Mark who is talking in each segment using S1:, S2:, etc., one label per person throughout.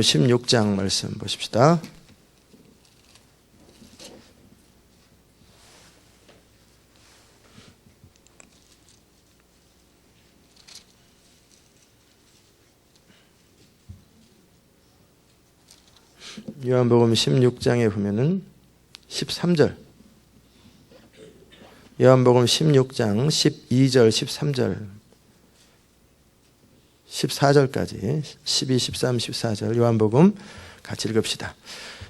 S1: 16장 말씀 보십시다. 요한복음 16장에 보면은 13절, 요한복음 16장 12절, 13절, 14절까지 12, 13, 14절 요한복음 같이 읽읍시다.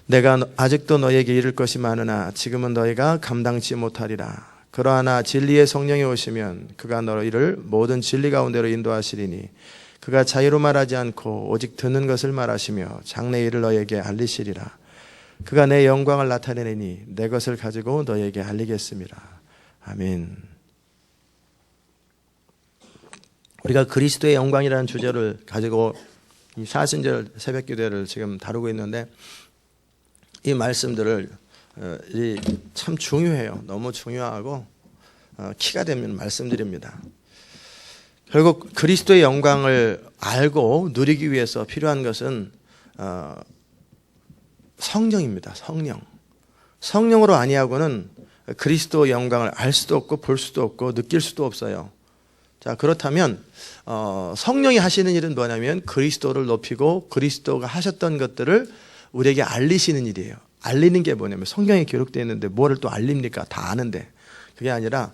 S1: 내가 아직도 너에게 이를 것이 많으나 지금은 너희가 감당치 못하리라. 그러하나 진리의 성령이 오시면 그가 너희를 모든 진리 가운데로 인도하시리니 그가 자유로 말하지 않고 오직 듣는 것을 말하시며 장래 일을 너희에게 알리시리라. 그가 내 영광을 나타내니 내 것을 가지고 너희에게 알리겠습니다. 아멘. 우리가 그리스도의 영광이라는 주제를 가지고 이 사순절 새벽기도를 지금 다루고 있는데 이 말씀들을 참 중요해요. 너무 중요하고 키가 되는 말씀들입니다. 결국 그리스도의 영광을 알고 누리기 위해서 필요한 것은 성령입니다. 성령으로 아니하고는 그리스도의 영광을 알 수도 없고 볼 수도 없고 느낄 수도 없어요. 자, 그렇다면 성령이 하시는 일은 뭐냐면 그리스도를 높이고 그리스도가 하셨던 것들을 우리에게 알리시는 일이에요. 알리는 게 뭐냐면 성경에 기록되어 있는데 뭐를 또 알립니까? 다 아는데. 그게 아니라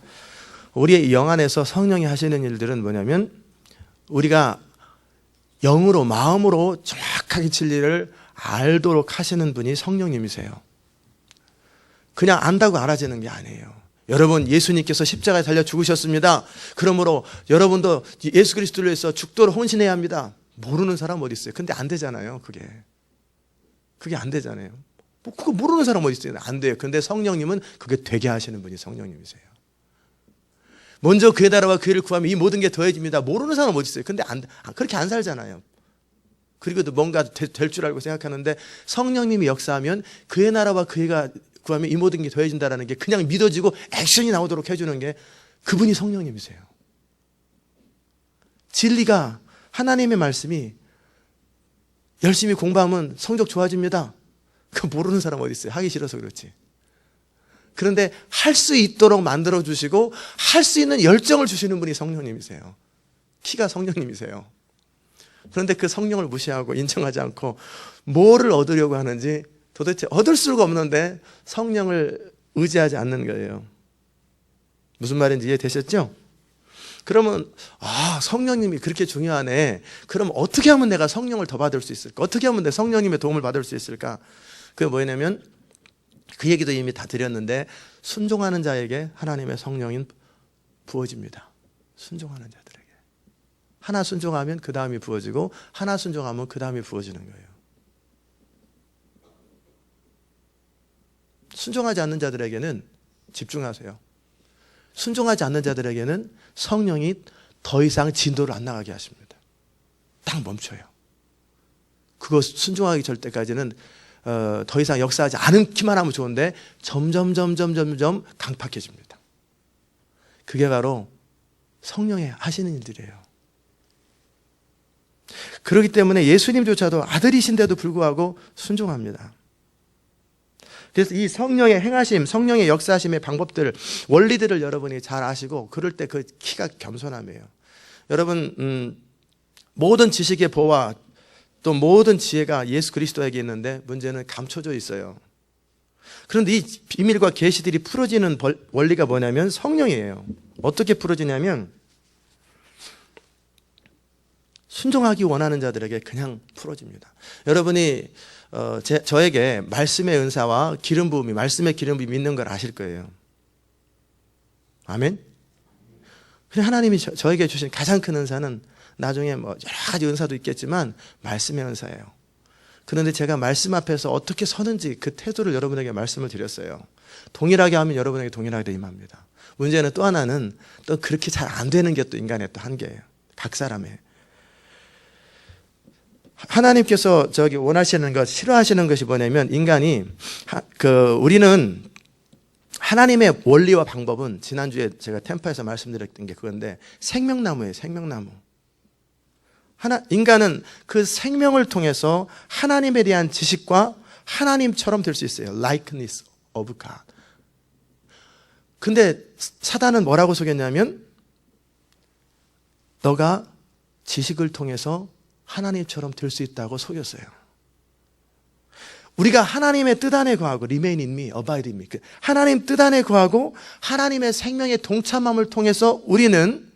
S1: 우리의 영 안에서 성령이 하시는 일들은 뭐냐면 우리가 영으로 마음으로 정확하게 진리를 알도록 하시는 분이 성령님이세요. 그냥 안다고 알아지는 게 아니에요. 여러분, 예수님께서 십자가에 달려 죽으셨습니다. 그러므로 여러분도 예수 그리스도를 위해서 죽도록 헌신해야 합니다. 모르는 사람 어디 있어요? 근데 안 되잖아요. 그게 안 되잖아요. 그거 모르는 사람 어디 있어요? 안 돼요. 근데 성령님은 그게 되게 하시는 분이 성령님이세요. 먼저 그의 나라와 그의를 구하면 이 모든 게 더해집니다. 모르는 사람 어디 있어요? 근데 그렇게 안 살잖아요. 그리고 뭔가 될 줄 알고 생각하는데 성령님이 역사하면 그의 나라와 그의가 구하면 이 모든 게 더해진다는 게 그냥 믿어지고 액션이 나오도록 해주는 게 그분이 성령님이세요. 진리가 하나님의 말씀이 열심히 공부하면 성적 좋아집니다. 그거 모르는 사람 어디 있어요? 하기 싫어서 그렇지. 그런데 할 수 있도록 만들어주시고 할 수 있는 열정을 주시는 분이 성령님이세요. 키가 성령님이세요. 그런데 그 성령을 무시하고 인정하지 않고 뭐를 얻으려고 하는지 도대체 얻을 수가 없는데 성령을 의지하지 않는 거예요. 무슨 말인지 이해되셨죠? 그러면 성령님이 그렇게 중요하네. 그럼 어떻게 하면 내가 성령을 더 받을 수 있을까? 어떻게 하면 내 성령님의 도움을 받을 수 있을까? 그게 뭐냐면 그 얘기도 이미 다 드렸는데 순종하는 자에게 하나님의 성령이 부어집니다. 순종하는 자들에게. 하나 순종하면 그 다음이 부어지고 하나 순종하면 그 다음이 부어지는 거예요. 순종하지 않는 자들에게는 집중하세요. 순종하지 않는 자들에게는 성령이 더 이상 진도를 안 나가게 하십니다. 딱 멈춰요. 그거 순종하기 절 때까지는 더 이상 역사하지 않기만 하면 좋은데 점점 강팍해집니다. 그게 바로 성령이 하시는 일들이에요. 그렇기 때문에 예수님조차도 아들이신데도 불구하고 순종합니다. 그래서 이 성령의 행하심, 성령의 역사하심의 방법들, 원리들을 여러분이 잘 아시고 그럴 때 그 키가 겸손함이에요. 여러분 모든 지식의 보와 또 모든 지혜가 예수 그리스도에게 있는데 문제는 감춰져 있어요. 그런데 이 비밀과 계시들이 풀어지는 원리가 뭐냐면 성령이에요. 어떻게 풀어지냐면 순종하기 원하는 자들에게 그냥 풀어집니다. 여러분이 저에게 말씀의 은사와 기름 부음이, 말씀의 기름 부음이 있는 걸 아실 거예요. 아멘? 하나님이 저에게 주신 가장 큰 은사는 나중에 여러 가지 은사도 있겠지만 말씀의 은사예요. 그런데 제가 말씀 앞에서 어떻게 서는지 그 태도를 여러분에게 말씀을 드렸어요. 동일하게 하면 여러분에게 동일하게 임합니다. 문제는 또 하나는 또 그렇게 잘 안 되는 게 또 인간의 또 한계예요. 각 사람의. 하나님께서 원하시는 것, 싫어하시는 것이 뭐냐면 인간이 우리는 하나님의 원리와 방법은 지난주에 제가 템파에서 말씀드렸던 게 그건데 생명나무예요. 생명나무. 인간은 그 생명을 통해서 하나님에 대한 지식과 하나님처럼 될 수 있어요. likeness of God. 근데 사단은 뭐라고 속였냐면 너가 지식을 통해서 하나님처럼 될 수 있다고 속였어요. 우리가 하나님의 뜻 안에 거하고 remain in me, abide in me. 하나님 뜻 안에 거하고 하나님의 생명의 동참함을 통해서 우리는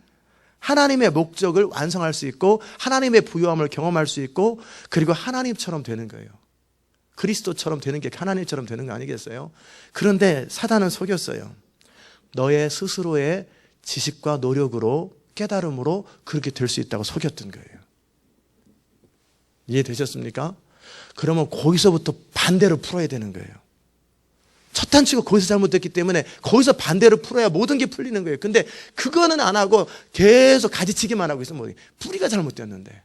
S1: 하나님의 목적을 완성할 수 있고 하나님의 부요함을 경험할 수 있고 그리고 하나님처럼 되는 거예요. 그리스도처럼 되는 게 하나님처럼 되는 거 아니겠어요? 그런데 사단은 속였어요. 너의 스스로의 지식과 노력으로 깨달음으로 그렇게 될 수 있다고 속였던 거예요. 이해되셨습니까? 그러면 거기서부터 반대로 풀어야 되는 거예요. 첫 단추가 거기서 잘못됐기 때문에 거기서 반대로 풀어야 모든 게 풀리는 거예요. 근데 그거는 안 하고 계속 가지치기만 하고 있으면 뿌리가 잘못되었는데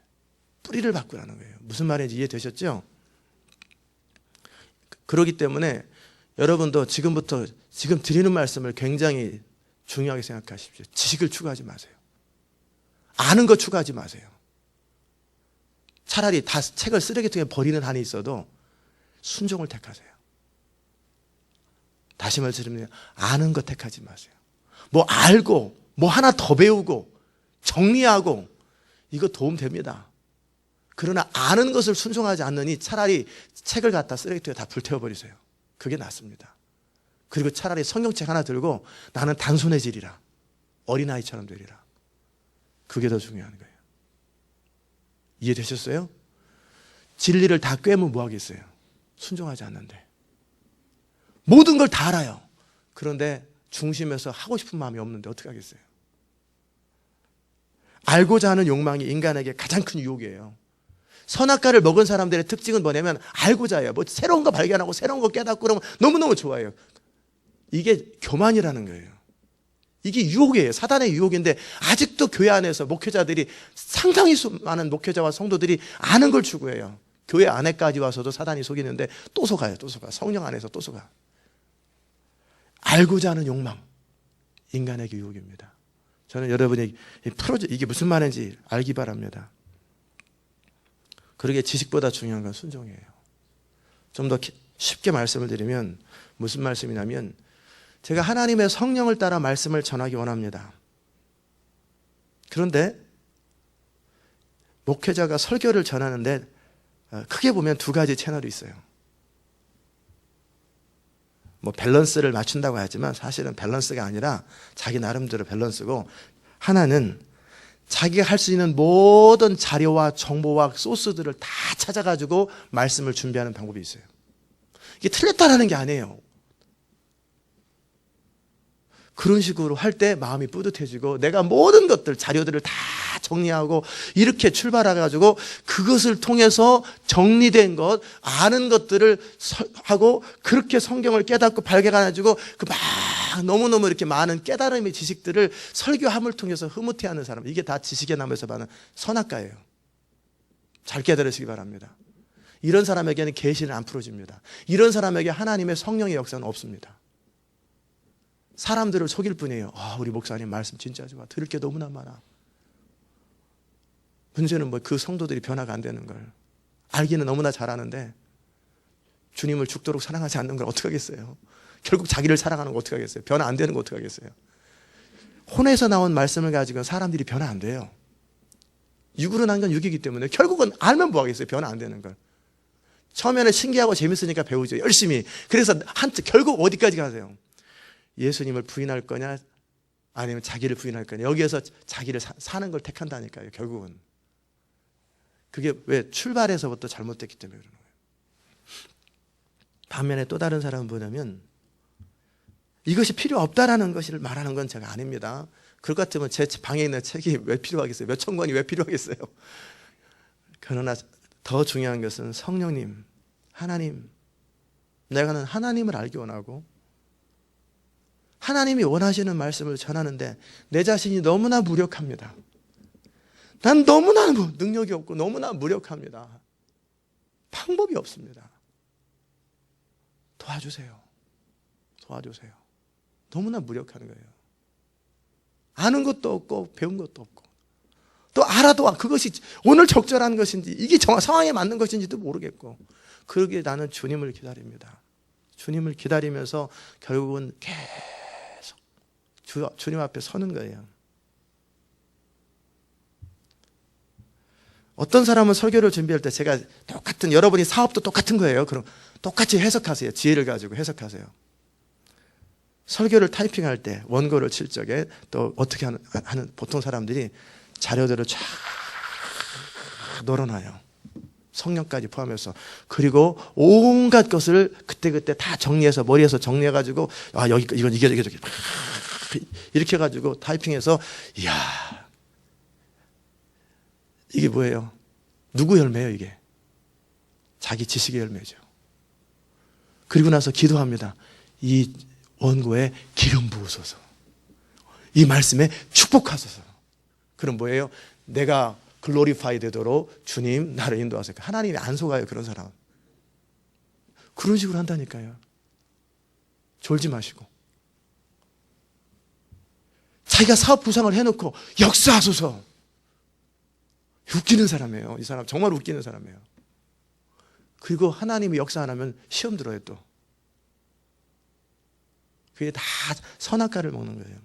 S1: 뿌리를 바꾸라는 거예요. 무슨 말인지 이해되셨죠? 그렇기 때문에 여러분도 지금부터 지금 드리는 말씀을 굉장히 중요하게 생각하십시오. 지식을 추구하지 마세요. 아는 거 추구하지 마세요. 차라리 다 책을 쓰레기통에 버리는 한이 있어도 순종을 택하세요. 다시 말씀드리면 아는 거 택하지 마세요. 뭐 알고 뭐 하나 더 배우고 정리하고 이거 도움됩니다. 그러나 아는 것을 순종하지 않느니 차라리 책을 갖다 쓰레기통에 다 불태워버리세요. 그게 낫습니다. 그리고 차라리 성경책 하나 들고 나는 단순해지리라. 어린아이처럼 되리라. 그게 더 중요한 거예요. 이해되셨어요? 진리를 다 꿰면 뭐 하겠어요? 순종하지 않는데. 모든 걸 다 알아요. 그런데 중심에서 하고 싶은 마음이 없는데 어떻게 하겠어요? 알고자 하는 욕망이 인간에게 가장 큰 유혹이에요. 선악과를 먹은 사람들의 특징은 뭐냐면 알고자 해요. 뭐 새로운 거 발견하고 새로운 거 깨닫고 그러면 너무너무 좋아해요. 이게 교만이라는 거예요. 이게 유혹이에요. 사단의 유혹인데 아직도 교회 안에서 목회자들이 상당히 많은 목회자와 성도들이 아는 걸 추구해요. 교회 안에까지 와서도 사단이 속이는데 또 속아요. 또 속아. 성령 안에서 또 속아. 알고자 하는 욕망. 인간에게 유혹입니다. 저는 여러분이 이게 무슨 말인지 알기 바랍니다. 그러게 지식보다 중요한 건 순종이에요. 좀 더 쉽게 말씀을 드리면 무슨 말씀이냐면 제가 하나님의 성령을 따라 말씀을 전하기 원합니다. 그런데 목회자가 설교를 전하는데 크게 보면 두 가지 채널이 있어요. 뭐 밸런스를 맞춘다고 하지만 사실은 밸런스가 아니라 자기 나름대로 밸런스고 하나는 자기가 할 수 있는 모든 자료와 정보와 소스들을 다 찾아가지고 말씀을 준비하는 방법이 있어요. 이게 틀렸다라는 게 아니에요. 그런 식으로 할 때 마음이 뿌듯해지고 내가 모든 것들 자료들을 다 정리하고 이렇게 출발해가지고 그것을 통해서 정리된 것 아는 것들을 하고 그렇게 성경을 깨닫고 발견해가지고 그 막 너무너무 이렇게 많은 깨달음의 지식들을 설교함을 통해서 흐뭇해하는 사람 이게 다 지식의 나무에서 받는 선악과예요. 잘 깨달으시기 바랍니다. 이런 사람에게는 계시는 안 풀어집니다. 이런 사람에게 하나님의 성령의 역사는 없습니다. 사람들을 속일 뿐이에요. 우리 목사님 말씀 진짜 좋아. 들을 게 너무나 많아. 문제는 그 성도들이 변화가 안 되는 걸. 알기는 너무나 잘하는데 주님을 죽도록 사랑하지 않는 걸 어떻게 하겠어요? 결국 자기를 사랑하는 거 어떻게 하겠어요? 변화 안 되는 거 어떻게 하겠어요? 혼에서 나온 말씀을 가지고 사람들이 변화 안 돼요. 육으로 난 건 육이기 때문에 결국은 알면 뭐 하겠어요? 변화 안 되는 걸. 처음에는 신기하고 재밌으니까 배우죠. 열심히. 그래서 결국 어디까지 가세요? 예수님을 부인할 거냐 아니면 자기를 부인할 거냐 여기에서 자기를 사는 걸 택한다니까요. 결국은 그게 왜 출발에서부터 잘못됐기 때문에 그러는 거예요. 반면에 또 다른 사람은 뭐냐면 이것이 필요 없다라는 것을 말하는 건 제가 아닙니다. 그럴 것 같으면 제 방에 있는 책이 왜 필요하겠어요? 몇 천 권이 왜 필요하겠어요? 그러나 더 중요한 것은 성령님, 하나님, 내가는 하나님을 알기 원하고 하나님이 원하시는 말씀을 전하는데 내 자신이 너무나 무력합니다. 난 너무나 능력이 없고 너무나 무력합니다. 방법이 없습니다. 도와주세요. 도와주세요. 너무나 무력한 거예요. 아는 것도 없고 배운 것도 없고 또 알아도 그것이 오늘 적절한 것인지 이게 상황에 맞는 것인지도 모르겠고 그러기에 나는 주님을 기다립니다. 주님을 기다리면서 결국은 계속 주님 앞에 서는 거예요. 어떤 사람은 설교를 준비할 때 제가 똑같은 여러분이 사업도 똑같은 거예요. 그럼 똑같이 해석하세요. 지혜를 가지고 해석하세요. 설교를 타이핑할 때 원고를 칠 적에 또 어떻게 하는 보통 사람들이 자료들을 쫙 널어놔요. 성령까지 포함해서. 그리고 온갖 것을 그때그때 다 정리해서 머리에서 정리해가지고 여기 이건 이게 이렇게 해가지고 타이핑해서 이야 이게 뭐예요? 누구 열매예요 이게? 자기 지식의 열매죠. 그리고 나서 기도합니다. 이 원고에 기름 부으소서. 이 말씀에 축복하소서. 그럼 뭐예요? 내가 글로리파이 되도록 주님 나를 인도하세요. 하나님이 안 속아요 그런 사람. 그런 식으로 한다니까요. 졸지 마시고. 자기가 사업 부상을 해놓고 역사하소서. 웃기는 사람이에요. 이 사람 정말 웃기는 사람이에요. 그리고 하나님이 역사 안 하면 시험 들어요 또. 그게 다 선악과를 먹는 거예요.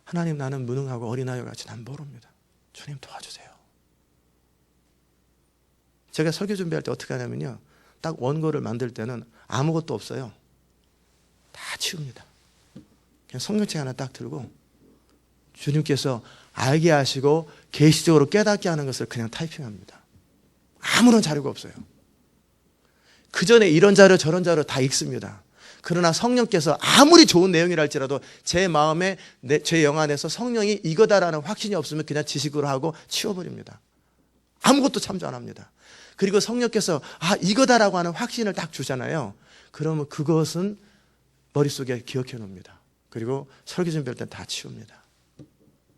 S1: 하나님 나는 무능하고 어린아이와 같이 난 모릅니다. 주님 도와주세요. 제가 설교 준비할 때 어떻게 하냐면요. 딱 원고를 만들 때는 아무것도 없어요. 다 치웁니다. 그냥 성경책 하나 딱 들고 주님께서 알게 하시고 계시적으로 깨닫게 하는 것을 그냥 타이핑합니다. 아무런 자료가 없어요. 그 전에 이런 자료 저런 자료 다 읽습니다. 그러나 성령께서 아무리 좋은 내용이라 할지라도 제 마음에 제 영안에서 성령이 이거다라는 확신이 없으면 그냥 지식으로 하고 치워버립니다. 아무것도 참조 안 합니다. 그리고 성령께서 이거다라고 하는 확신을 딱 주잖아요. 그러면 그것은 머릿속에 기억해 놓습니다. 그리고 설교 준비할 땐 다 치웁니다.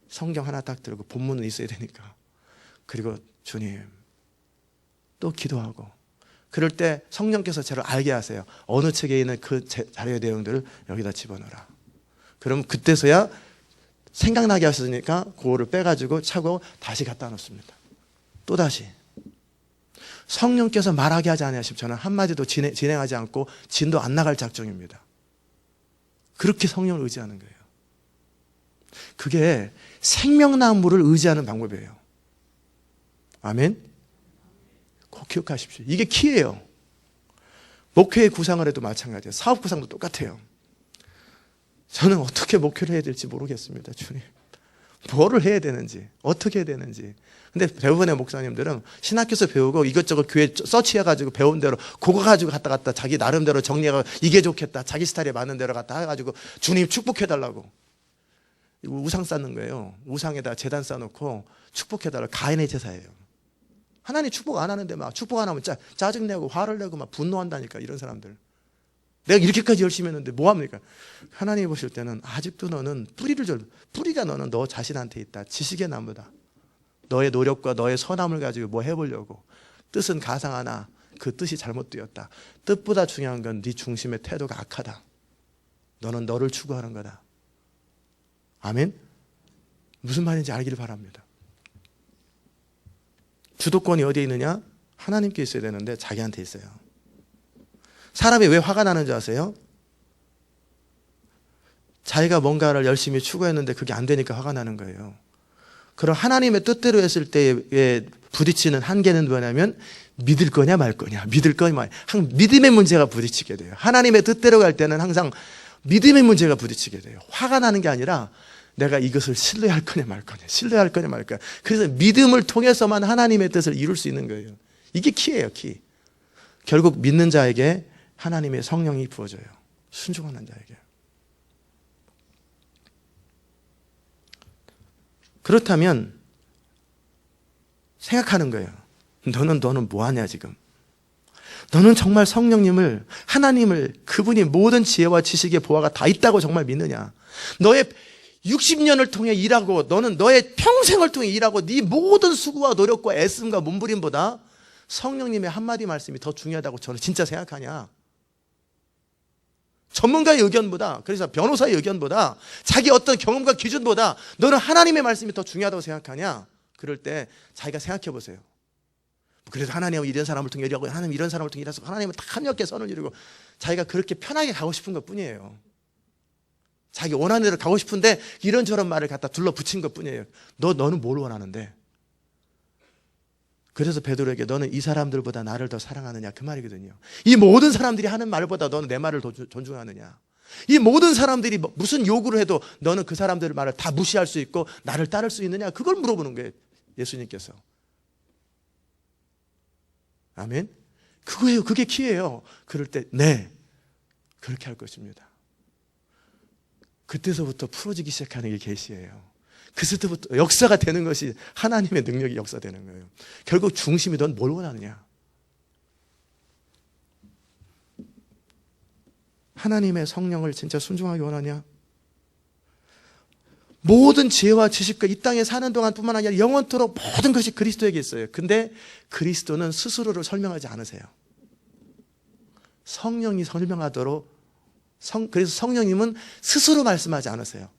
S1: 성경 하나 딱 들고 본문은 있어야 되니까. 그리고 주님 또 기도하고 그럴 때 성령께서 저를 알게 하세요. 어느 책에 있는 그 자료의 내용들을 여기다 집어넣어라. 그럼 그때서야 생각나게 하시니까 그거를 빼가지고 차고 다시 갖다 놓습니다. 또다시 성령께서 말하게 하지 않으시면 저는 한마디도 진행하지 않고 진도 안 나갈 작정입니다. 그렇게 성령을 의지하는 거예요. 그게 생명나무를 의지하는 방법이에요. 아멘? 꼭 기억하십시오. 이게 키예요. 목회의 구상을 해도 마찬가지예요. 사업 구상도 똑같아요. 저는 어떻게 목회를 해야 될지 모르겠습니다. 주님. 뭐를 해야 되는지, 어떻게 해야 되는지. 근데 대부분의 목사님들은 신학교에서 배우고 이것저것 교회 서치해가지고 배운 대로 그거 가지고 갔다 자기 나름대로 정리해가지고 이게 좋겠다. 자기 스타일에 맞는 대로 갖다 해가지고 주님 축복해달라고. 우상 쌓는 거예요. 우상에다 제단 쌓아놓고 축복해달라고. 가인의 제사예요. 하나님 축복 안 하는데 막 축복 안 하면 짜증내고 화를 내고 막 분노한다니까 이런 사람들. 내가 이렇게까지 열심히 했는데 뭐합니까? 하나님이 보실 때는 아직도 너는 뿌리가 너는 너 자신한테 있다. 지식의 나무다. 너의 노력과 너의 선함을 가지고 뭐 해보려고. 뜻은 가상하나 그 뜻이 잘못되었다. 뜻보다 중요한 건 네 중심의 태도가 악하다. 너는 너를 추구하는 거다. 아멘? 무슨 말인지 알기를 바랍니다. 주도권이 어디에 있느냐? 하나님께 있어야 되는데 자기한테 있어요. 사람이 왜 화가 나는 줄 아세요? 자기가 뭔가를 열심히 추구했는데 그게 안 되니까 화가 나는 거예요. 그럼 하나님의 뜻대로 했을 때에 부딪히는 한계는 뭐냐면 믿을 거냐 말 거냐. 믿을 거냐 말. 믿음의 문제가 부딪히게 돼요. 하나님의 뜻대로 갈 때는 항상 믿음의 문제가 부딪히게 돼요. 화가 나는 게 아니라 내가 이것을 신뢰할 거냐 말 거냐. 신뢰할 거냐 말 거냐. 그래서 믿음을 통해서만 하나님의 뜻을 이룰 수 있는 거예요. 이게 키예요, 키. 결국 믿는 자에게 하나님의 성령이 부어져요. 순종하는 자에게. 그렇다면 생각하는 거예요. 너는 뭐하냐 지금. 너는 정말 성령님을, 하나님을, 그분이 모든 지혜와 지식의 보화가 다 있다고 정말 믿느냐. 너의 60년을 통해 일하고 너는 너의 평생을 통해 일하고 네 모든 수고와 노력과 애씀과 몸부림보다 성령님의 한마디 말씀이 더 중요하다고 저는 진짜 생각하냐. 전문가의 의견보다, 그래서 변호사의 의견보다, 자기 어떤 경험과 기준보다 너는 하나님의 말씀이 더 중요하다고 생각하냐? 그럴 때 자기가 생각해 보세요. 그래서 하나님은 이런 사람을 통해 이러고, 하나님 이런 사람을 통해 이래서 하나님은 다 합력해 선을 이루고, 자기가 그렇게 편하게 가고 싶은 것 뿐이에요. 자기 원하는 대로 가고 싶은데 이런저런 말을 갖다 둘러붙인 것 뿐이에요. 너는 뭘 원하는데? 그래서 베드로에게 너는 이 사람들보다 나를 더 사랑하느냐, 그 말이거든요. 이 모든 사람들이 하는 말보다 너는 내 말을 더 존중하느냐. 이 모든 사람들이 무슨 요구를 해도 너는 그 사람들의 말을 다 무시할 수 있고 나를 따를 수 있느냐, 그걸 물어보는 거예요, 예수님께서. 아멘. 그거예요. 그게 키예요. 그럴 때 네, 그렇게 할 것입니다. 그때서부터 풀어지기 시작하는 게 계시예요. 그때부터 역사가 되는 것이 하나님의 능력이 역사되는 거예요. 결국 중심이 넌 뭘 원하느냐? 하나님의 성령을 진짜 순종하기 원하냐? 모든 지혜와 지식과 이 땅에 사는 동안 뿐만 아니라 영원토록 모든 것이 그리스도에게 있어요. 근데 그리스도는 스스로를 설명하지 않으세요. 성령이 설명하도록, 그래서 성령님은 스스로 말씀하지 않으세요.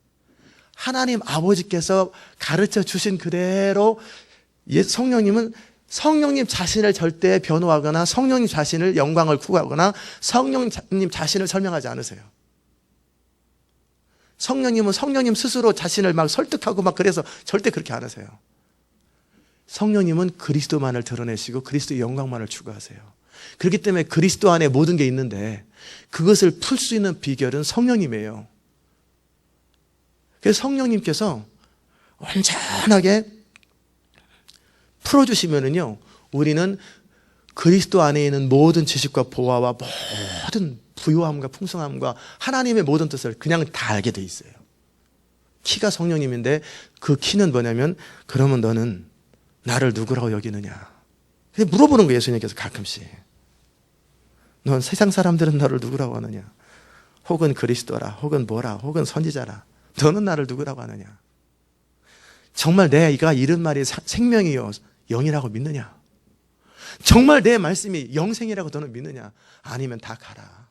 S1: 하나님 아버지께서 가르쳐 주신 그대로 성령님은 성령님 자신을 절대 변호하거나 성령님 자신을 영광을 구하거나 성령님 자신을 설명하지 않으세요. 성령님은 성령님 스스로 자신을 막 설득하고 막 그래서 절대 그렇게 안 하세요. 성령님은 그리스도만을 드러내시고 그리스도의 영광만을 추구하세요. 그렇기 때문에 그리스도 안에 모든 게 있는데 그것을 풀 수 있는 비결은 성령님이에요. 그래서 성령님께서 온전하게 풀어주시면은요, 우리는 그리스도 안에 있는 모든 지식과 보화와 모든 부요함과 풍성함과 하나님의 모든 뜻을 그냥 다 알게 돼 있어요. 키가 성령님인데 그 키는 뭐냐면, 그러면 너는 나를 누구라고 여기느냐? 그냥 물어보는 거예요, 예수님께서 가끔씩. 넌 세상 사람들은 너를 누구라고 하느냐? 혹은 그리스도라, 혹은 뭐라, 혹은 선지자라. 너는 나를 누구라고 하느냐? 정말 내가 이런 말이 생명이요 영이라고 믿느냐? 정말 내 말씀이 영생이라고 너는 믿느냐? 아니면 다 가라.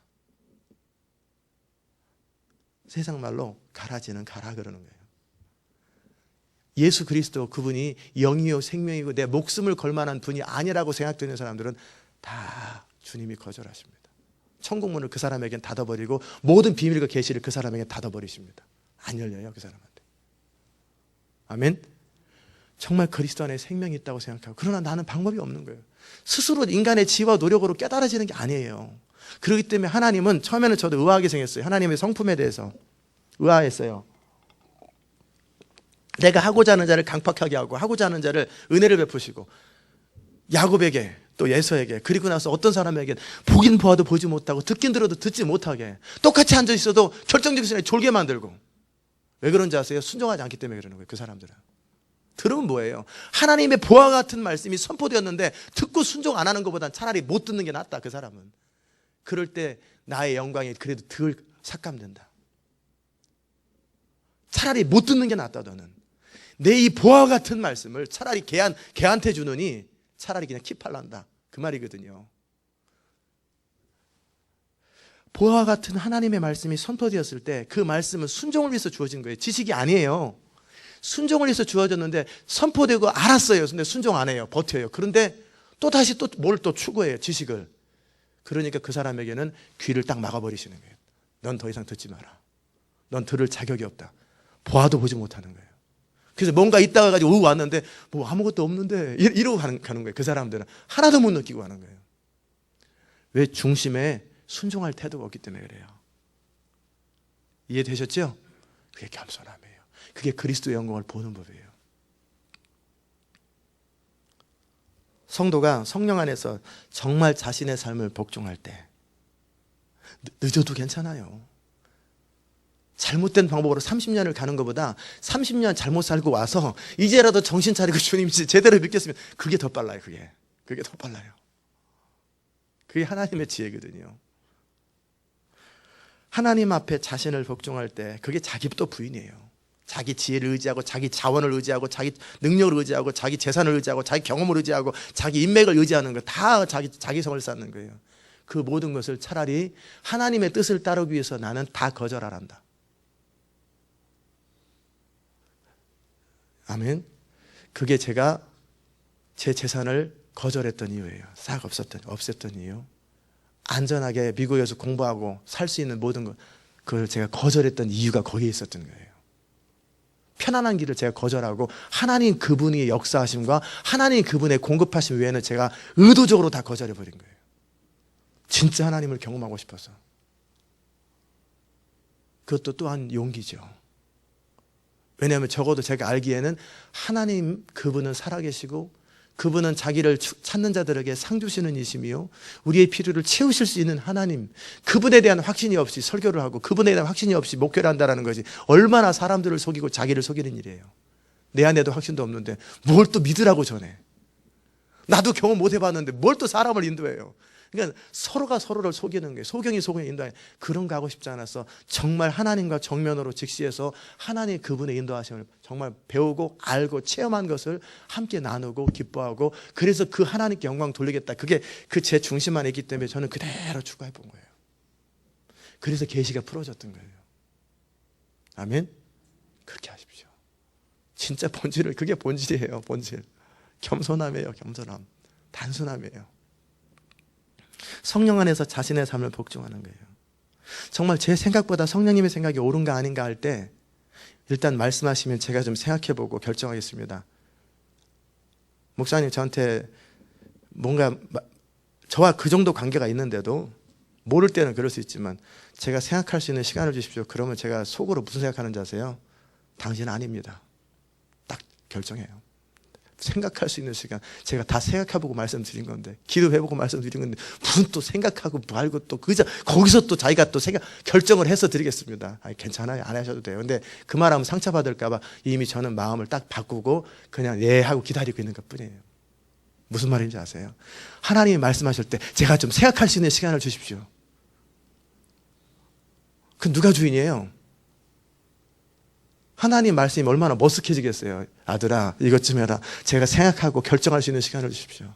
S1: 세상 말로 가라지는 가라 그러는 거예요. 예수 그리스도 그분이 영이요 생명이고 내 목숨을 걸 만한 분이 아니라고 생각되는 사람들은 다 주님이 거절하십니다. 천국문을 그 사람에겐 닫아버리고 모든 비밀과 계시를 그 사람에게 닫아버리십니다. 안 열려요, 그 사람한테. 아멘. 정말 그리스도 안에 생명이 있다고 생각하고, 그러나 나는 방법이 없는 거예요. 스스로 인간의 지혜와 노력으로 깨달아지는 게 아니에요. 그렇기 때문에 하나님은, 처음에는 저도 의아하게 생겼어요. 하나님의 성품에 대해서 의아했어요. 내가 하고자 하는 자를 강팍하게 하고 하고자 하는 자를 은혜를 베푸시고, 야곱에게 또 예서에게, 그리고 나서 어떤 사람에게 보긴 보아도 보지 못하고 듣긴 들어도 듣지 못하게, 똑같이 앉아 있어도 결정적인 순간에 졸게 만들고. 왜 그런지 아세요? 순종하지 않기 때문에 그러는 거예요, 그 사람들은. 들으면 뭐예요? 하나님의 보화 같은 말씀이 선포되었는데 듣고 순종 안 하는 것보단 차라리 못 듣는 게 낫다, 그 사람은. 그럴 때 나의 영광이 그래도 덜 삭감된다. 차라리 못 듣는 게 낫다, 너는. 내 이 보화 같은 말씀을 차라리 걔한테 주느니 차라리 그냥 키팔란다, 그 말이거든요. 보화 같은 하나님의 말씀이 선포되었을 때 그 말씀은 순종을 위해서 주어진 거예요. 지식이 아니에요. 순종을 위해서 주어졌는데 선포되고 알았어요. 근데 순종 안 해요. 버텨요. 그런데 또 다시 또 뭘 또 추구해요, 지식을. 그러니까 그 사람에게는 귀를 딱 막아버리시는 거예요. 넌 더 이상 듣지 마라. 넌 들을 자격이 없다. 보아도 보지 못하는 거예요. 그래서 뭔가 있다가 가지고 왔는데 뭐 아무것도 없는데 이러고 가는 거예요. 그 사람들은 하나도 못 느끼고 하는 거예요. 왜? 중심에 순종할 태도가 없기 때문에 그래요. 이해되셨죠? 그게 겸손함이에요. 그게 그리스도의 영광을 보는 법이에요. 성도가 성령 안에서 정말 자신의 삶을 복종할 때 늦어도 괜찮아요. 잘못된 방법으로 30년을 가는 것보다 30년 잘못 살고 와서 이제라도 정신 차리고 주님 제대로 믿겠으면 그게 더 빨라요. 그게 더 빨라요. 그게 하나님의 지혜거든요. 하나님 앞에 자신을 복종할 때 그게 자기 또 부인이에요. 자기 지혜를 의지하고 자기 자원을 의지하고 자기 능력을 의지하고 자기 재산을 의지하고 자기 경험을 의지하고 자기 인맥을 의지하는 거 다 자기 성을 쌓는 거예요. 그 모든 것을 차라리 하나님의 뜻을 따르기 위해서 나는 다 거절하란다. 아멘. 그게 제가 제 재산을 거절했던 이유예요. 싹 없앴던 이유. 안전하게 미국에서 공부하고 살 수 있는 모든 것, 그걸 제가 거절했던 이유가 거기에 있었던 거예요. 편안한 길을 제가 거절하고 하나님 그분의 역사하심과 하나님 그분의 공급하심 외에는 제가 의도적으로 다 거절해버린 거예요. 진짜 하나님을 경험하고 싶어서. 그것도 또한 용기죠. 왜냐하면 적어도 제가 알기에는 하나님 그분은 살아계시고 그분은 자기를 찾는 자들에게 상 주시는 이심이요, 우리의 필요를 채우실 수 있는 하나님, 그분에 대한 확신이 없이 설교를 하고 그분에 대한 확신이 없이 목회를 한다는 것이 얼마나 사람들을 속이고 자기를 속이는 일이에요. 내 안에도 확신도 없는데 뭘 또 믿으라고 전해. 나도 경험 못 해봤는데 뭘 또 사람을 인도해요. 그러니까 서로가 서로를 속이는 거예요. 소경이 소경을 인도해. 그런 거 하고 싶지 않아서 정말 하나님과 정면으로 직시해서 하나님 그분의 인도하심을 정말 배우고 알고 체험한 것을 함께 나누고 기뻐하고, 그래서 그 하나님께 영광 돌리겠다. 그게 그 제 중심 안에 있기 때문에 저는 그대로 추구해 본 거예요. 그래서 계시가 풀어졌던 거예요. 아멘. 그렇게 하십시오. 진짜 본질을, 그게 본질이에요. 본질. 겸손함이에요. 겸손함. 단순함이에요. 성령 안에서 자신의 삶을 복종하는 거예요. 정말 제 생각보다 성령님의 생각이 옳은가 아닌가 할 때 일단 말씀하시면 제가 좀 생각해보고 결정하겠습니다. 목사님 저한테 뭔가 저와 그 정도 관계가 있는데도 모를 때는 그럴 수 있지만 제가 생각할 수 있는 시간을 주십시오. 그러면 제가 속으로 무슨 생각하는지 아세요? 당신은 아닙니다. 딱 결정해요. 생각할 수 있는 시간, 제가 다 생각해보고 말씀드린 건데, 기도해보고 말씀드린 건데 무슨 또 생각하고 말고 또 거기서 또 자기가 또 결정을 해서 드리겠습니다. 아니, 괜찮아요, 안 하셔도 돼요. 근데 그 말하면 상처받을까봐 이미 저는 마음을 딱 바꾸고 그냥 예 하고 기다리고 있는 것 뿐이에요. 무슨 말인지 아세요? 하나님이 말씀하실 때 제가 좀 생각할 수 있는 시간을 주십시오. 그 누가 주인이에요? 하나님 말씀이 얼마나 머쓱해지겠어요. 아들아 이것 좀 해라. 제가 생각하고 결정할 수 있는 시간을 주십시오.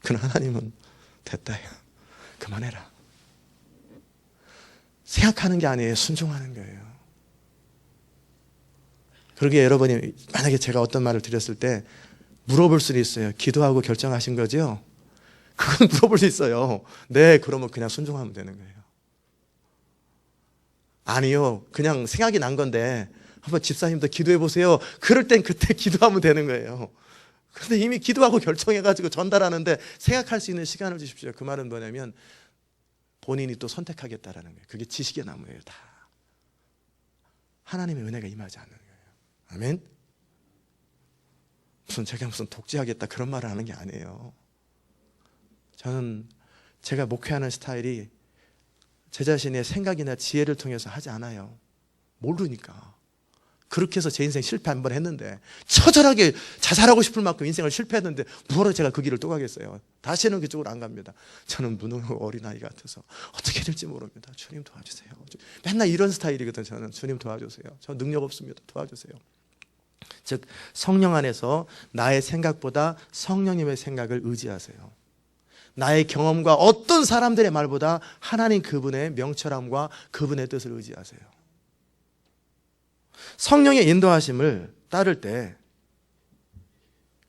S1: 그럼 하나님은 됐다, 그만해라. 생각하는 게 아니에요. 순종하는 거예요. 그러기에 여러분이 만약에 제가 어떤 말을 드렸을 때 물어볼 수는 있어요. 기도하고 결정하신 거죠? 그건 물어볼 수 있어요. 네, 그러면 그냥 순종하면 되는 거예요. 아니요, 그냥 생각이 난 건데 한번 집사님도 기도해 보세요. 그럴 땐 그때 기도하면 되는 거예요. 그런데 이미 기도하고 결정해가지고 전달하는데 생각할 수 있는 시간을 주십시오. 그 말은 뭐냐면 본인이 또 선택하겠다라는 거예요. 그게 지식의 나무예요. 다 하나님의 은혜가 임하지 않는 거예요. 아멘. 제가 무슨 독재하겠다 그런 말을 하는 게 아니에요. 저는 제가 목회하는 스타일이 제 자신의 생각이나 지혜를 통해서 하지 않아요. 모르니까. 그렇게 해서 제 인생 실패 한 번 했는데, 처절하게 자살하고 싶을 만큼 인생을 실패했는데 뭐하러 제가 그 길을 또 가겠어요. 다시는 그쪽으로 안 갑니다. 저는 무능하고 어린아이 같아서 어떻게 될지 모릅니다. 주님 도와주세요. 맨날 이런 스타일이거든요. 저는 주님 도와주세요. 저 능력 없습니다. 도와주세요. 즉 성령 안에서 나의 생각보다 성령님의 생각을 의지하세요. 나의 경험과 어떤 사람들의 말보다 하나님 그분의 명철함과 그분의 뜻을 의지하세요. 성령의 인도하심을 따를 때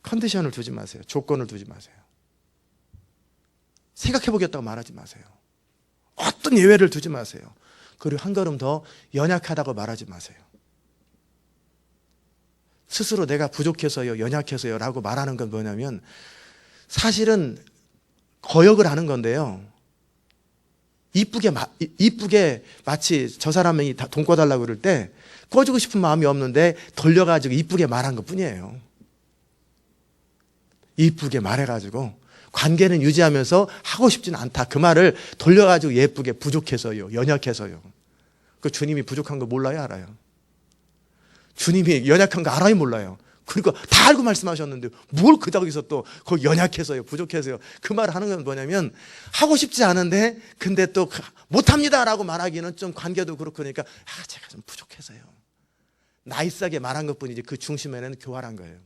S1: 컨디션을 두지 마세요. 조건을 두지 마세요. 생각해보겠다고 말하지 마세요. 어떤 예외를 두지 마세요. 그리고 한 걸음 더 연약하다고 말하지 마세요. 스스로 내가 부족해서요, 연약해서요 라고 말하는 건 뭐냐면 사실은 거역을 하는 건데요, 이쁘게 마치 저 사람이 돈 꿔달라고 그럴 때 꿔주고 싶은 마음이 없는데 돌려가지고 이쁘게 말한 것 뿐이에요. 이쁘게 말해가지고 관계는 유지하면서 하고 싶지는 않다, 그 말을 돌려가지고 예쁘게 부족해서요, 연약해서요. 그 주님이 부족한 거 몰라요, 알아요? 주님이 연약한 거 알아요, 몰라요? 그러니까 다 알고 말씀하셨는데 뭘 그다기서 또 거기 연약해서요, 부족해서요, 그 말을 하는 건 뭐냐면 하고 싶지 않은데 근데 또 못합니다 라고 말하기는 좀 관계도 그렇고, 그러니까 제가 좀 부족해서요, 나이스하게 말한 것뿐이지 그 중심에는 교활한 거예요.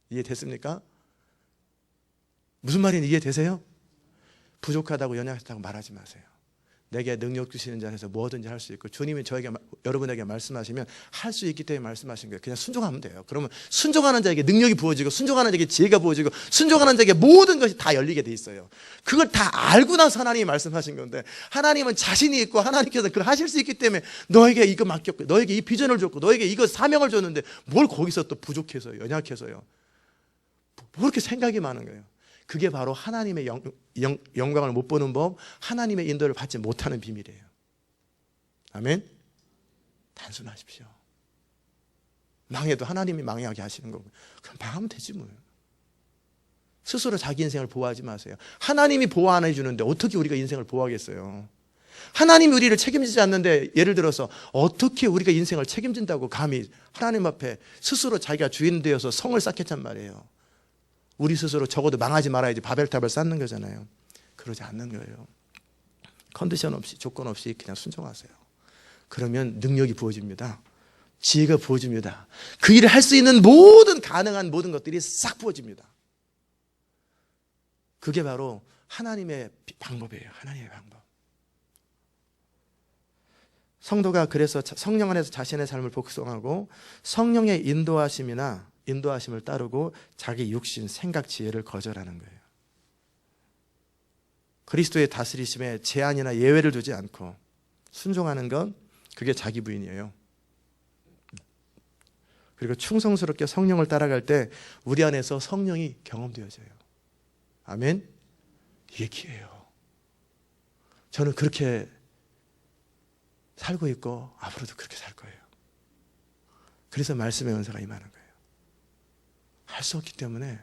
S1: 이해됐습니까? 무슨 말인지 이해되세요? 부족하다고 연약하다고 말하지 마세요. 내게 능력 주시는 자 안에서 뭐든지 할 수 있고, 주님이 여러분에게 말씀하시면 할 수 있기 때문에 말씀하신 거예요. 그냥 순종하면 돼요. 그러면 순종하는 자에게 능력이 부어지고, 순종하는 자에게 지혜가 부어지고, 순종하는 자에게 모든 것이 다 열리게 돼 있어요. 그걸 다 알고 나서 하나님이 말씀하신 건데, 하나님은 자신이 있고 하나님께서 그걸 하실 수 있기 때문에 너에게 이거 맡겼고, 너에게 이 비전을 줬고, 너에게 이거 사명을 줬는데 뭘 거기서 또 부족해서요, 연약해서요. 뭐 이렇게 생각이 많은 거예요. 그게 바로 하나님의 영광을 못 보는 법, 하나님의 인도를 받지 못하는 비밀이에요. 아멘? 단순하십시오. 망해도 하나님이 망하게 하시는 거고, 그럼 망하면 되지 뭐. 스스로 자기 인생을 보호하지 마세요. 하나님이 보호 안 해주는데 어떻게 우리가 인생을 보호하겠어요? 하나님이 우리를 책임지지 않는데, 예를 들어서 어떻게 우리가 인생을 책임진다고 감히 하나님 앞에 스스로 자기가 주인 되어서 성을 쌓겠단 말이에요. 우리 스스로 적어도 망하지 말아야지 바벨탑을 쌓는 거잖아요. 그러지 않는 거예요. 컨디션 없이, 조건 없이 그냥 순종하세요. 그러면 능력이 부어집니다. 지혜가 부어집니다. 그 일을 할 수 있는 모든 가능한 모든 것들이 싹 부어집니다. 그게 바로 하나님의 방법이에요. 하나님의 방법. 성도가 그래서 성령 안에서 자신의 삶을 복종하고 성령의 인도하심을 따르고 자기 육신, 생각, 지혜를 거절하는 거예요. 그리스도의 다스리심에 제한이나 예외를 두지 않고 순종하는 건, 그게 자기 부인이에요. 그리고 충성스럽게 성령을 따라갈 때 우리 안에서 성령이 경험되어져요. 아멘? 이게 기회예요. 저는 그렇게 살고 있고 앞으로도 그렇게 살 거예요. 그래서 말씀의 은사가 임하는 거예요. 할 수 없기 때문에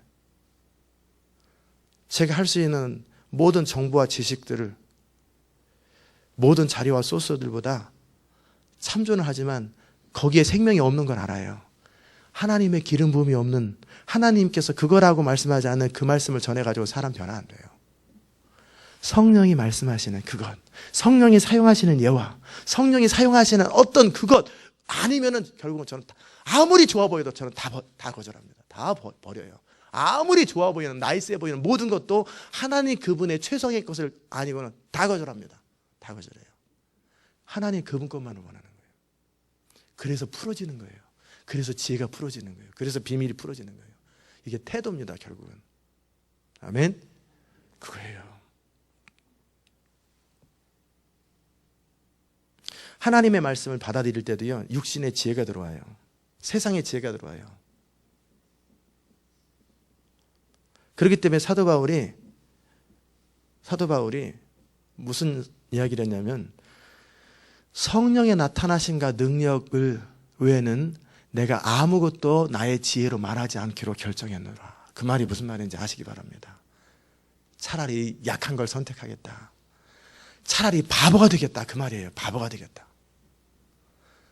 S1: 제가 할 수 있는 모든 정보와 지식들을, 모든 자료와 소스들보다 참조는 하지만 거기에 생명이 없는 걸 알아요. 하나님의 기름 부음이 없는, 하나님께서 그거라고 말씀하지 않는 그 말씀을 전해가지고 사람 변화 안 돼요. 성령이 말씀하시는 그것, 성령이 사용하시는 예화, 성령이 사용하시는 어떤 그것 아니면은 결국은 저는 아무리 좋아 보여도 저는 다 거절합니다. 다 버려요. 아무리 좋아 보이는, 나이스해 보이는 모든 것도 하나님 그분의 최성의 것을 아니고는 다 거절합니다. 다 거절해요. 하나님 그분 것만을 원하는 거예요. 그래서 풀어지는 거예요. 그래서 지혜가 풀어지는 거예요. 그래서 비밀이 풀어지는 거예요. 이게 태도입니다, 결국은. 아멘? 그거예요. 하나님의 말씀을 받아들일 때도요, 육신의 지혜가 들어와요. 세상의 지혜가 들어와요. 그렇기 때문에 사도 바울이 무슨 이야기를 했냐면, 성령의 나타나심과 능력을 외에는 내가 아무것도 나의 지혜로 말하지 않기로 결정했노라. 그 말이 무슨 말인지 아시기 바랍니다. 차라리 약한 걸 선택하겠다. 차라리 바보가 되겠다. 그 말이에요. 바보가 되겠다.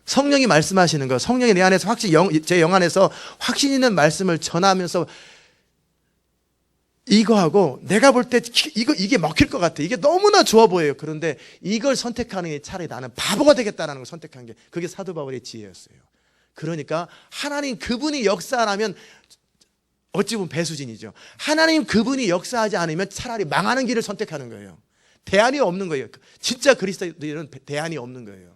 S1: 성령이 말씀하시는 거, 성령이 내 안에서 제 영 안에서 확신 있는 말씀을 전하면서 이거하고 내가 볼 때 이게 먹힐 것 같아. 이게 너무나 좋아 보여요. 그런데 이걸 선택하는 게 차라리 나는 바보가 되겠다는 걸 선택한 게, 그게 사도 바울의 지혜였어요. 그러니까 하나님 그분이 역사 안 하면 어찌 보면 배수진이죠. 하나님 그분이 역사하지 않으면 차라리 망하는 길을 선택하는 거예요. 대안이 없는 거예요. 진짜 그리스도인은 대안이 없는 거예요.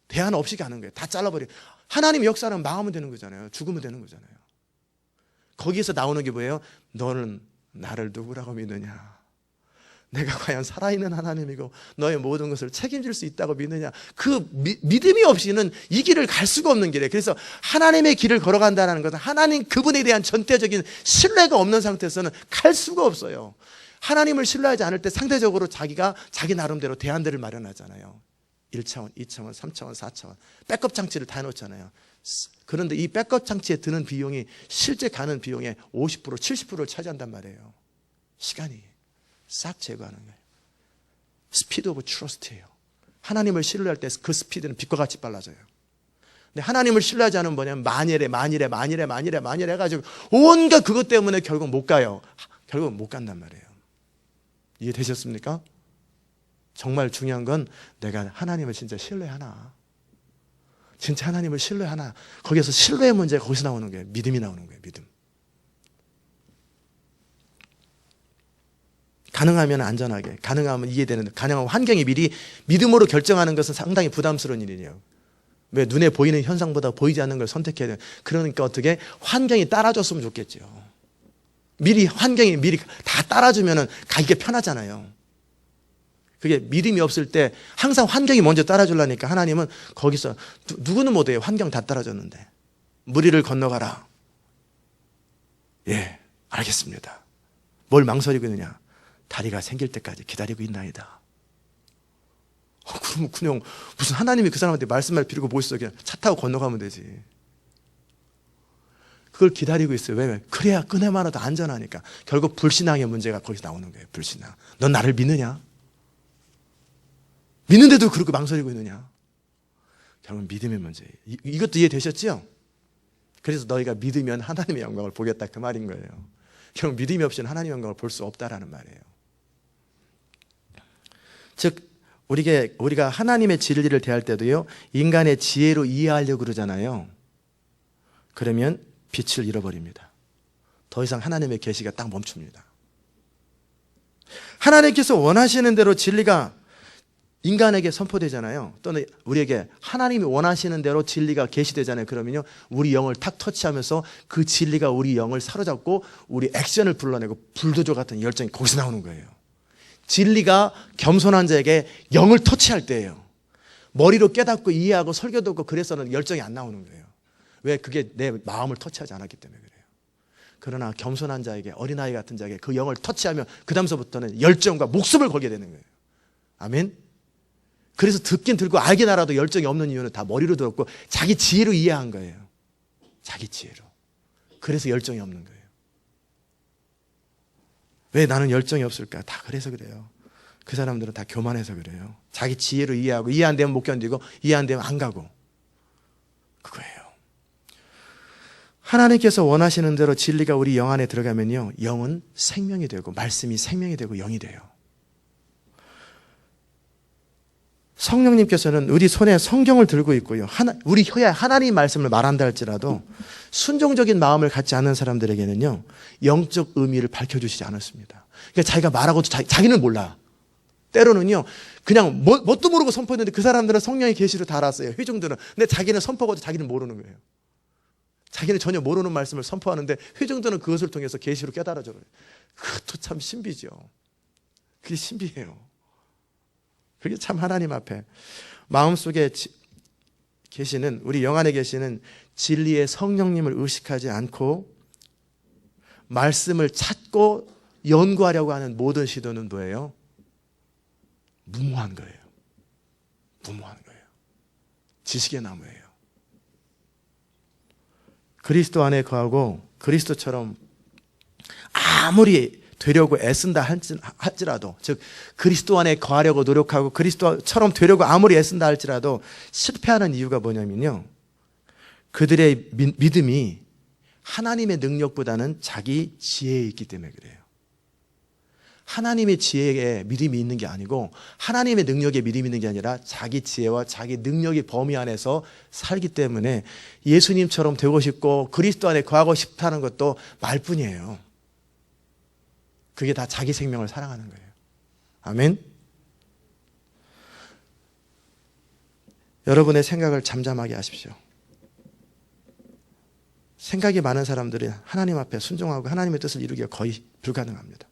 S1: 대안 없이 가는 거예요. 다 잘라버려요. 하나님 역사는 망하면 되는 거잖아요. 죽으면 되는 거잖아요. 거기에서 나오는 게 뭐예요? 너는 나를 누구라고 믿느냐? 내가 과연 살아있는 하나님이고 너의 모든 것을 책임질 수 있다고 믿느냐? 그 믿음이 없이는 이 길을 갈 수가 없는 길이에요. 그래서 하나님의 길을 걸어간다는 것은 하나님 그분에 대한 전태적인 신뢰가 없는 상태에서는 갈 수가 없어요. 하나님을 신뢰하지 않을 때 상대적으로 자기가 자기 나름대로 대안들을 마련하잖아요. 1차원, 2차원, 3차원, 4차원 백업 장치를 다 해놓잖아요. 그런데 이 백업 장치에 드는 비용이 실제 가는 비용의 50%, 70%를 차지한단 말이에요. 시간이 싹 제거하는 거예요. 스피드 오브 트러스트예요. 하나님을 신뢰할 때 그 스피드는 빛과 같이 빨라져요. 근데 하나님을 신뢰하지 않으면 뭐냐면 만일에 해가지고 온갖 그것 때문에 결국 못 가요. 결국 못 간단 말이에요. 이해되셨습니까? 정말 중요한 건 내가 하나님을 진짜 신뢰하나, 진짜 하나님을 신뢰하나. 거기에서 신뢰의 문제가 거기서 나오는 거예요. 믿음이 나오는 거예요. 믿음. 가능하면 안전하게, 가능하면 이해되는, 가능한 환경이 미리 믿음으로 결정하는 것은 상당히 부담스러운 일이에요. 왜? 눈에 보이는 현상보다 보이지 않는 걸 선택해야 돼요. 그러니까 어떻게? 환경이 따라줬으면 좋겠죠. 환경이 미리 다 따라주면은 가기가 편하잖아요. 그게 믿음이 없을 때 항상 환경이 먼저 따라주려니까 하나님은 거기서 누구는 못해요. 환경 다 따라줬는데. 무리를 건너가라. 예, 알겠습니다. 뭘 망설이고 있느냐? 다리가 생길 때까지 기다리고 있나이다. 그러면 그냥 무슨 하나님이 그 사람한테 말씀할 필요가 뭐 있어. 그냥 차 타고 건너가면 되지. 그걸 기다리고 있어요. 왜? 그래야 끄내만해도 안전하니까. 결국 불신앙의 문제가 거기서 나오는 거예요. 불신앙. 넌 나를 믿느냐? 믿는데도 그렇게 망설이고 있느냐? 결국은 믿음의 문제예요. 이것도 이해되셨죠? 그래서 너희가 믿으면 하나님의 영광을 보겠다 그 말인 거예요. 결국 믿음이 없이는 하나님의 영광을 볼 수 없다라는 말이에요. 즉 우리가 하나님의 진리를 대할 때도요, 인간의 지혜로 이해하려고 그러잖아요. 그러면 빛을 잃어버립니다. 더 이상 하나님의 계시가 딱 멈춥니다. 하나님께서 원하시는 대로 진리가 인간에게 선포되잖아요. 또는 우리에게 하나님이 원하시는 대로 진리가 계시되잖아요. 그러면요, 우리 영을 탁 터치하면서 그 진리가 우리 영을 사로잡고 우리 액션을 불러내고 불도저 같은 열정이 거기서 나오는 거예요. 진리가 겸손한 자에게 영을 터치할 때예요. 머리로 깨닫고 이해하고 설교 듣고 그래서는 열정이 안 나오는 거예요. 왜? 그게 내 마음을 터치하지 않았기 때문에 그래요. 그러나 겸손한 자에게, 어린아이 같은 자에게 그 영을 터치하면 그 다음서부터는 열정과 목숨을 걸게 되는 거예요. 아멘? 그래서 듣긴 들고 알긴 알아도 열정이 없는 이유는 다 머리로 들었고 자기 지혜로 이해한 거예요. 자기 지혜로. 그래서 열정이 없는 거예요. 왜 나는 열정이 없을까? 다 그래서 그래요. 그 사람들은 다 교만해서 그래요. 자기 지혜로 이해하고, 이해 안 되면 못 견디고, 이해 안 되면 안 가고. 그거예요. 하나님께서 원하시는 대로 진리가 우리 영 안에 들어가면요, 영은 생명이 되고 말씀이 생명이 되고 영이 돼요. 성령님께서는 우리 손에 성경을 들고 있고요, 우리 혀에 하나님 말씀을 말한다 할지라도 순종적인 마음을 갖지 않은 사람들에게는요, 영적 의미를 밝혀주시지 않았습니다. 그러니까 자기가 말하고도 자기는 몰라. 때로는요, 그냥 뭣도 모르고 선포했는데 그 사람들은 성령의 계시를 다 알았어요. 회중들은. 근데 자기는 선포하고도 자기는 모르는 거예요. 자기는 전혀 모르는 말씀을 선포하는데 회중들은 그것을 통해서 계시로 깨달아져요. 그것도 참 신비죠. 그게 신비해요. 그게 참 하나님 앞에 마음속에 계시는, 우리 영 안에 계시는 진리의 성령님을 의식하지 않고 말씀을 찾고 연구하려고 하는 모든 시도는 뭐예요? 무모한 거예요. 무모한 거예요. 지식의 나무예요. 그리스도 안에 거하고 그리스도처럼 아무리 되려고 애쓴다 할지라도, 즉 그리스도 안에 거하려고 노력하고 그리스도처럼 되려고 아무리 애쓴다 할지라도 실패하는 이유가 뭐냐면요, 그들의 믿음이 하나님의 능력보다는 자기 지혜에 있기 때문에 그래요. 하나님의 지혜에 믿음이 있는 게 아니고 하나님의 능력에 믿음이 있는 게 아니라 자기 지혜와 자기 능력의 범위 안에서 살기 때문에 예수님처럼 되고 싶고 그리스도 안에 거하고 싶다는 것도 말뿐이에요. 그게 다 자기 생명을 사랑하는 거예요. 아멘. 여러분의 생각을 잠잠하게 하십시오. 생각이 많은 사람들이 하나님 앞에 순종하고 하나님의 뜻을 이루기가 거의 불가능합니다.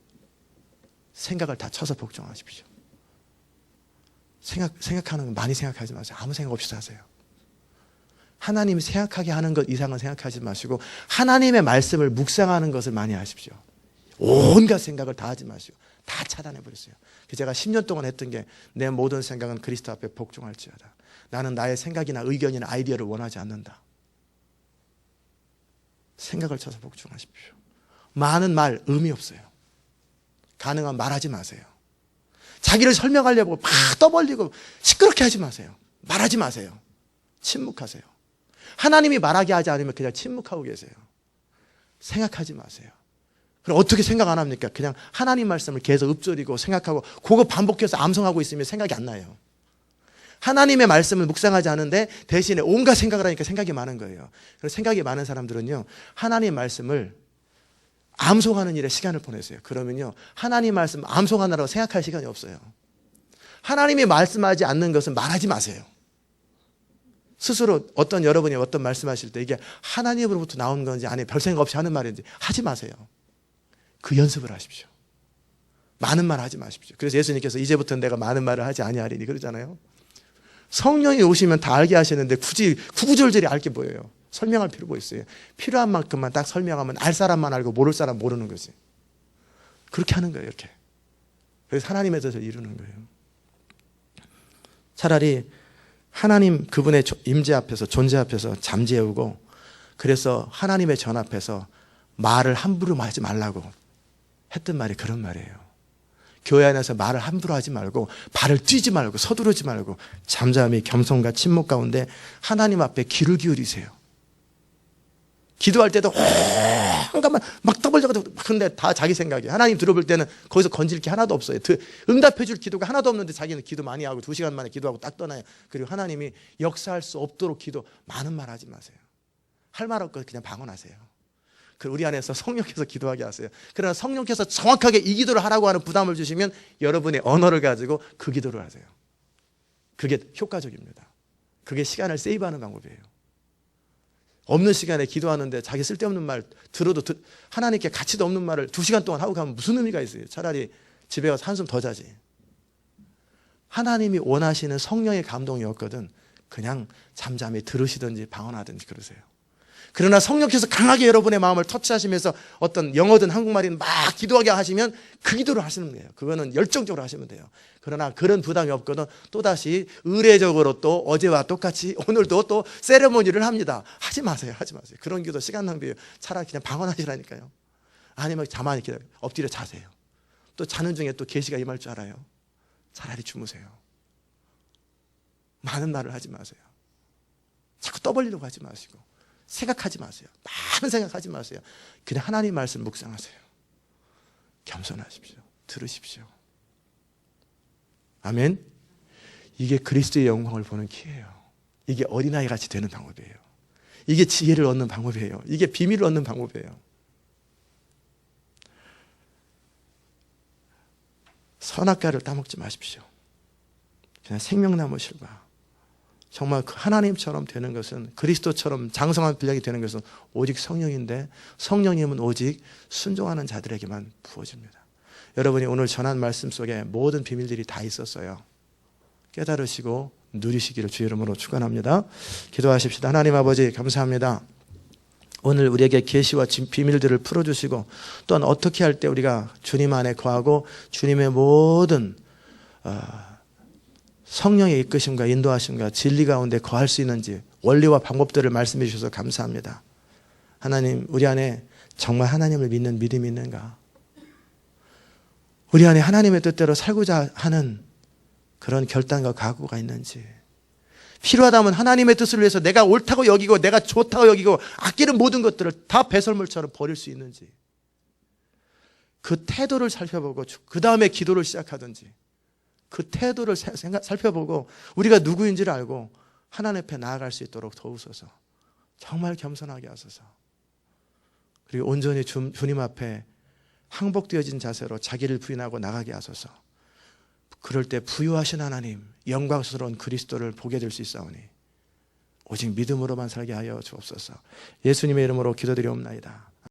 S1: 생각을 다 쳐서 복종하십시오. 생각하는 건 많이 생각하지 마세요. 아무 생각 없이 사세요. 하나님이 생각하게 하는 것 이상은 생각하지 마시고 하나님의 말씀을 묵상하는 것을 많이 하십시오. 온갖 생각을 다 하지 마시고 다 차단해버렸어요. 제가 10년 동안 했던 게, 내 모든 생각은 그리스도 앞에 복종할지어다. 나는 나의 생각이나 의견이나 아이디어를 원하지 않는다. 생각을 쳐서 복종하십시오. 많은 말 의미 없어요. 가능한 말하지 마세요. 자기를 설명하려고 막 떠벌리고 시끄럽게 하지 마세요. 말하지 마세요. 침묵하세요. 하나님이 말하게 하지 않으면 그냥 침묵하고 계세요. 생각하지 마세요. 그럼 어떻게 생각 안 합니까? 그냥 하나님 말씀을 계속 읊조리고 생각하고 그거 반복해서 암송하고 있으면 생각이 안 나요. 하나님의 말씀을 묵상하지 않은데 대신에 온갖 생각을 하니까 생각이 많은 거예요. 그래서 생각이 많은 사람들은요, 하나님의 말씀을 암송하는 일에 시간을 보내세요. 그러면요, 하나님 말씀 암송하느라고 생각할 시간이 없어요. 하나님이 말씀하지 않는 것은 말하지 마세요. 스스로 여러분이 어떤 말씀하실 때 이게 하나님으로부터 나온 건지 아니 별 생각 없이 하는 말인지 하지 마세요. 그 연습을 하십시오. 많은 말 하지 마십시오. 그래서 예수님께서 이제부터는 내가 많은 말을 하지 아니하리니 그러잖아요. 성령이 오시면 다 알게 하시는데 굳이 구구절절히 알게 뭐예요? 설명할 필요가 있어요. 필요한 만큼만 딱 설명하면 알 사람만 알고 모를 사람 모르는 거지. 그렇게 하는 거예요. 이렇게. 그래서 하나님의 뜻을 이루는 거예요. 차라리 하나님 그분의 임재 앞에서 존재 앞에서 잠재우고, 그래서 하나님의 전 앞에서 말을 함부로 하지 말라고 했던 말이 그런 말이에요. 교회 안에서 말을 함부로 하지 말고 발을 뛰지 말고 서두르지 말고 잠잠히 겸손과 침묵 가운데 하나님 앞에 귀를 기울이세요. 기도할 때도 한가만 막 떠벌려가지고 근데 다 자기 생각이에요. 하나님 들어볼 때는 거기서 건질 게 하나도 없어요. 응답해 줄 기도가 하나도 없는데 자기는 기도 많이 하고 2시간 만에 기도하고 딱 떠나요. 그리고 하나님이 역사할 수 없도록 기도 많은 말 하지 마세요. 할 말 없고 그냥 방언하세요. 우리 안에서 성령께서 기도하게 하세요. 그러나 성령께서 정확하게 이 기도를 하라고 하는 부담을 주시면 여러분의 언어를 가지고 그 기도를 하세요. 그게 효과적입니다. 그게 시간을 세이브하는 방법이에요. 없는 시간에 기도하는데 자기 쓸데없는 말 들어도 하나님께 가치도 없는 말을 2시간 동안 하고 가면 무슨 의미가 있어요? 차라리 집에 가서 한숨 더 자지. 하나님이 원하시는 성령의 감동이었거든 그냥 잠잠히 들으시든지 방언하든지 그러세요. 그러나 성령께서 강하게 여러분의 마음을 터치하시면서 어떤 영어든 한국말이든 막 기도하게 하시면 그 기도를 하시는 거예요. 그거는 열정적으로 하시면 돼요. 그러나 그런 부담이 없거든 또다시 의례적으로 또 어제와 똑같이 오늘도 또 세레모니를 합니다. 하지 마세요. 하지 마세요. 그런 기도 시간 낭비예요. 차라리 그냥 방언하시라니까요. 아니면 가만히 엎드려 자세요. 또 자는 중에 또 계시가 임할 줄 알아요. 차라리 주무세요. 많은 말을 하지 마세요. 자꾸 떠벌리려고 하지 마시고 생각하지 마세요. 많은 생각하지 마세요. 그냥 하나님 말씀 묵상하세요. 겸손하십시오. 들으십시오. 아멘. 이게 그리스도의 영광을 보는 기회예요. 이게 어린아이 같이 되는 방법이에요. 이게 지혜를 얻는 방법이에요. 이게 비밀을 얻는 방법이에요. 선악과를 따먹지 마십시오. 그냥 생명나무 실과 정말 하나님처럼 되는 것은, 그리스도처럼 장성한 분량이 되는 것은 오직 성령인데, 성령님은 오직 순종하는 자들에게만 부어집니다. 여러분이 오늘 전한 말씀 속에 모든 비밀들이 다 있었어요. 깨달으시고 누리시기를 주의 이름으로 축원합니다. 기도하십시다. 하나님 아버지 감사합니다. 오늘 우리에게 계시와 비밀들을 풀어주시고, 또한 어떻게 할 때 우리가 주님 안에 거하고 주님의 모든 성령의 이끄심과 인도하심과 진리 가운데 거할 수 있는지 원리와 방법들을 말씀해 주셔서 감사합니다. 하나님, 우리 안에 정말 하나님을 믿는 믿음이 있는가? 우리 안에 하나님의 뜻대로 살고자 하는 그런 결단과 각오가 있는지, 필요하다면 하나님의 뜻을 위해서 내가 옳다고 여기고 내가 좋다고 여기고 아끼는 모든 것들을 다 배설물처럼 버릴 수 있는지, 그 태도를 살펴보고 그 다음에 기도를 시작하든지, 그 태도를 살펴보고 우리가 누구인지를 알고 하나님 앞에 나아갈 수 있도록 도우소서. 정말 겸손하게 하소서. 그리고 온전히 주님 앞에 항복되어진 자세로 자기를 부인하고 나가게 하소서. 그럴 때 부유하신 하나님, 영광스러운 그리스도를 보게 될 수 있사오니 오직 믿음으로만 살게 하여 주옵소서. 예수님의 이름으로 기도드리옵나이다.